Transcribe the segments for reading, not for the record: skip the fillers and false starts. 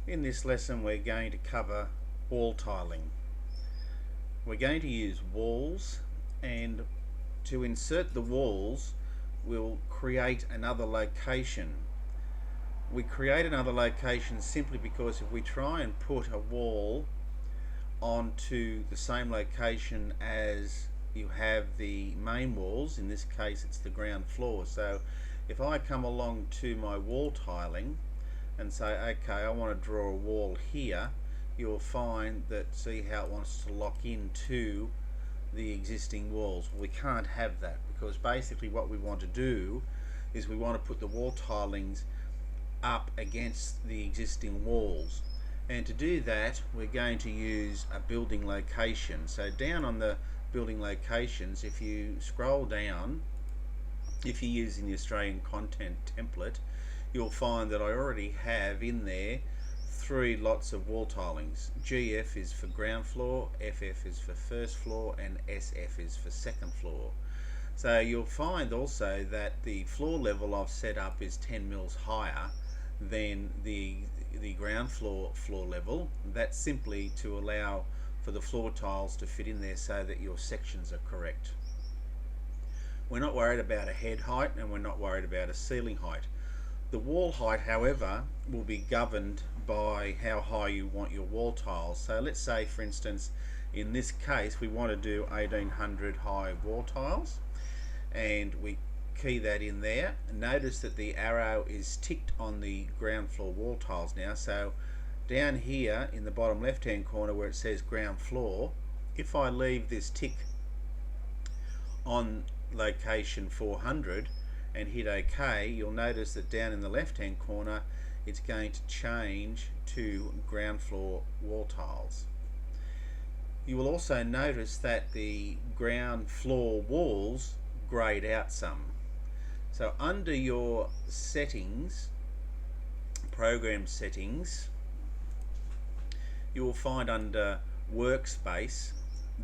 In this lesson we're going to cover wall tiling. We're going to use walls, and to insert the walls we'll create another location. We create another location simply because if we try and put a wall onto the same location as you have the main walls, in this case it's the ground floor. So if I come along to my wall tiling and say, okay, I want to draw a wall here, you'll find that, see how it wants to lock into the existing walls. We can't have that, because basically what we want to do is we want to put the wall tilings up against the existing walls, and to do that we're going to use a building location. So down on the building locations, if you scroll down, if you're using the Australian content template, you'll find that I already have in there 3 lots of wall tilings. GF is for ground floor, FF is for first floor, and SF is for second floor. So you'll find also that the floor level I've set up is 10 mils higher than the ground floor level. That's simply to allow for the floor tiles to fit in there so that your sections are correct. We're not worried about a head height, and we're not worried about a ceiling height. The wall height, however, will be governed by how high you want your wall tiles. So let's say, for instance, in this case we want to do 1800 high wall tiles, and we key that in there. Notice that the arrow is ticked on the ground floor wall tiles now. So down here in the bottom left hand corner where it says ground floor, if I leave this tick on location 400 and hit OK, you'll notice that down in the left hand corner it's going to change to ground floor wall tiles. You will also notice that the ground floor walls grayed out some. So under your settings, program settings, you will find under workspace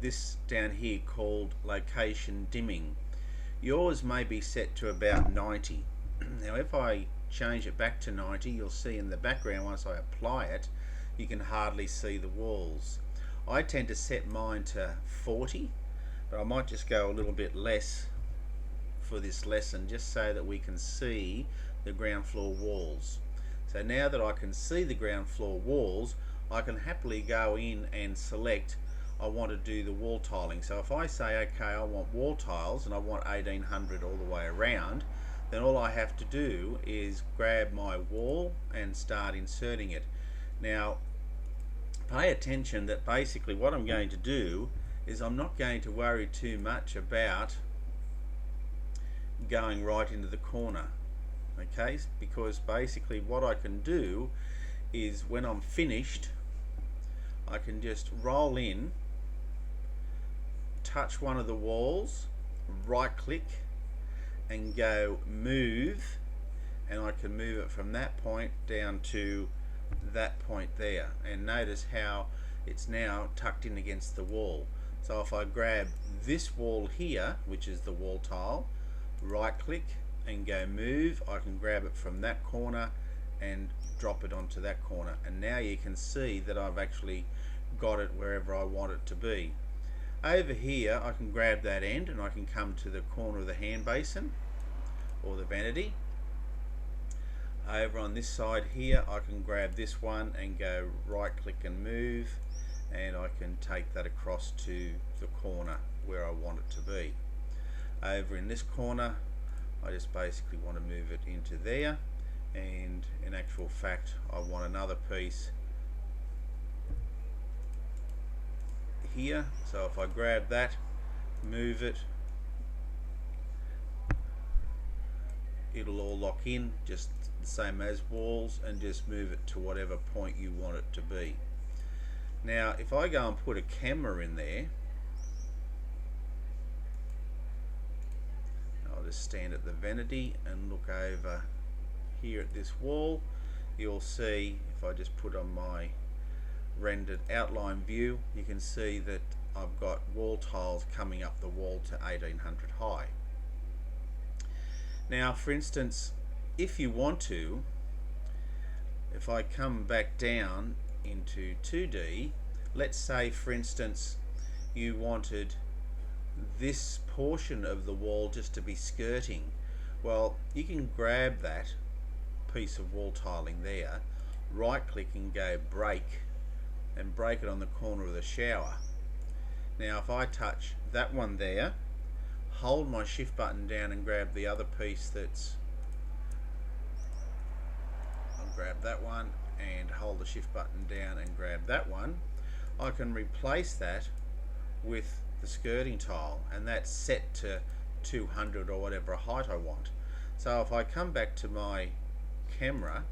this down here called location dimming. Yours may be set to about 90. Now if I change it back to 90, you'll see in the background once I apply it, you can hardly see the walls. I tend to set mine to 40, but I might just go a little bit less for this lesson, just so that we can see the ground floor walls. So now that I can see the ground floor walls, I can happily go in and select I want to do the wall tiling. So if I say, okay, I want wall tiles and I want 1800 all the way around, then all I have to do is grab my wall and start inserting it. Now pay attention that basically what I'm going to do is I'm not going to worry too much about going right into the corner, okay, because basically what I can do is when I'm finished I can just roll in, touch one of the walls, right click and go move, and I can move it from that point down to that point there, and notice how it's now tucked in against the wall. So if I grab this wall here, which is the wall tile, right click and go move, I can grab it from that corner and drop it onto that corner, and now you can see that I've actually got it wherever I want it to be. Over here I can grab that end and I can come to the corner of the hand basin or the vanity. Over on this side here I can grab this one and go right click and move, and I can take that across to the corner where I want it to be. Over in this corner I just basically want to move it into there, and in actual fact I want another piece here. So if I grab that, move it, it'll all lock in just the same as walls, and just move it to whatever point you want it to be. Now if I go and put a camera in there, I'll just stand at the vanity and look over here at this wall. You'll see if I just put on my rendered outline view, you can see that I've got wall tiles coming up the wall to 1800 high. Now for instance, if you want to, if I come back down into 2D, let's say for instance you wanted this portion of the wall just to be skirting. Well, you can grab that piece of wall tiling there, right click and go break, and break it on the corner of the shower. Now if I touch that one there, hold my shift button down and grab the other piece I'll grab that one and hold the shift button down and grab that one, I can replace that with the skirting tile, and that's set to 200 or whatever height I want. So if I come back to my camera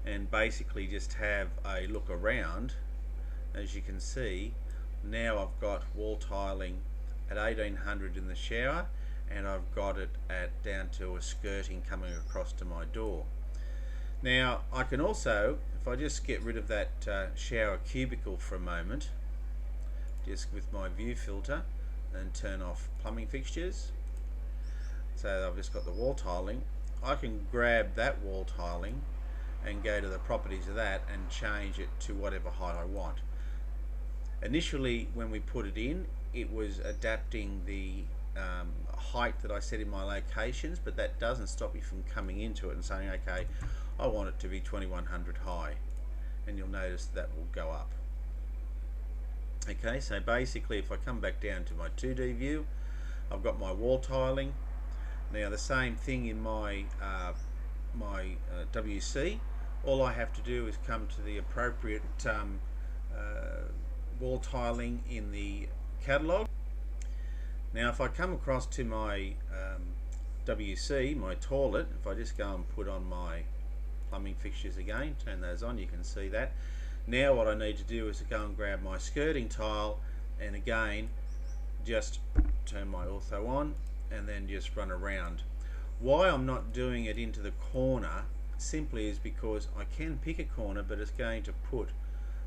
and basically just have a look around, as you can see, now I've got wall tiling at 1800 in the shower, and I've got it at down to a skirting coming across to my door. Now I can also, if I just get rid of that shower cubicle for a moment, just with my view filter, and turn off plumbing fixtures, so I've just got the wall tiling, I can grab that wall tiling and go to the properties of that and change it to whatever height I want. Initially when we put it in, it was adapting the height that I set in my locations, but that doesn't stop you from coming into it and saying, okay, I want it to be 2100 high, and you'll notice that will go up. Okay, so basically if I come back down to my 2D view, I've got my wall tiling. Now the same thing in my WC. All I have to do is come to the appropriate wall tiling in the catalogue. Now if I come across to my WC, my toilet, if I just go and put on my plumbing fixtures again, turn those on, you can see that. Now what I need to do is to go and grab my skirting tile, and again just turn my ortho on and then just run around. Why I'm not doing it into the corner simply is because I can pick a corner, but it's going to put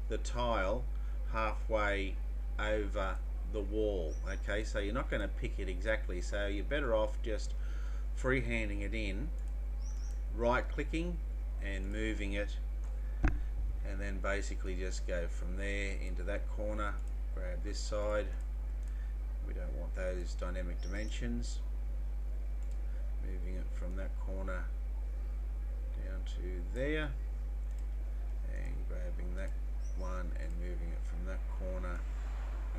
the tile halfway over the wall. Okay, so you're not going to pick it exactly, so you're better off just freehanding it in, right clicking and moving it, and then basically just go from there into that corner, grab this side, we don't want those dynamic dimensions, moving it from that corner down to there, and grabbing that one and moving it from that corner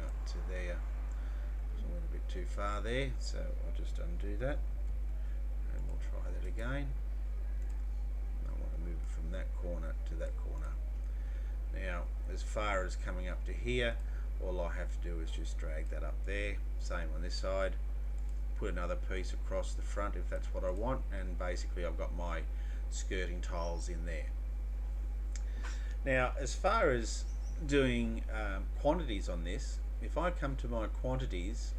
out to there. It's a little bit too far there, so I'll just undo that and we'll try that again. I want to move it from that corner to that corner. Now as far as coming up to here, all I have to do is just drag that up there, same on this side, put another piece across the front if that's what I want, and basically I've got my skirting tiles in there. Now as far as doing quantities on this, if I come to my quantities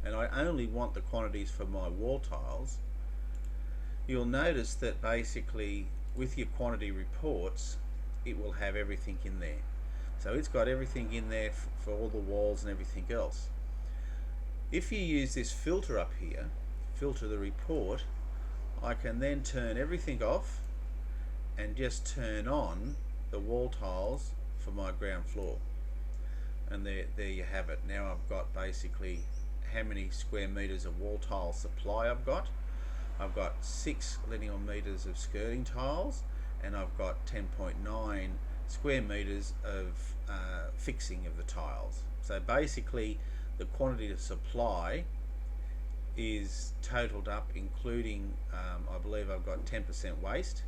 and I only want the quantities for my wall tiles, you'll notice that basically with your quantity reports it will have everything in there. So it's got everything in there for all the walls and everything else. If you use this filter up here, filter the report, I can then turn everything off and just turn on the wall tiles for my ground floor. And there you have it. Now I've got basically how many square meters of wall tile supply I've got. I've got 6 linear meters of skirting tiles, and I've got 10.9 square meters of fixing of the tiles. So basically the quantity of supply is totaled up, including I believe I've got 10% waste,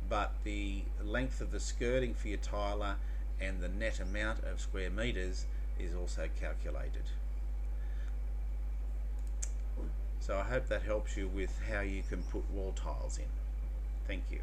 but the length of the skirting for your tiler and the net amount of square meters is also calculated. So I hope that helps you with how you can put wall tiles in. Thank you.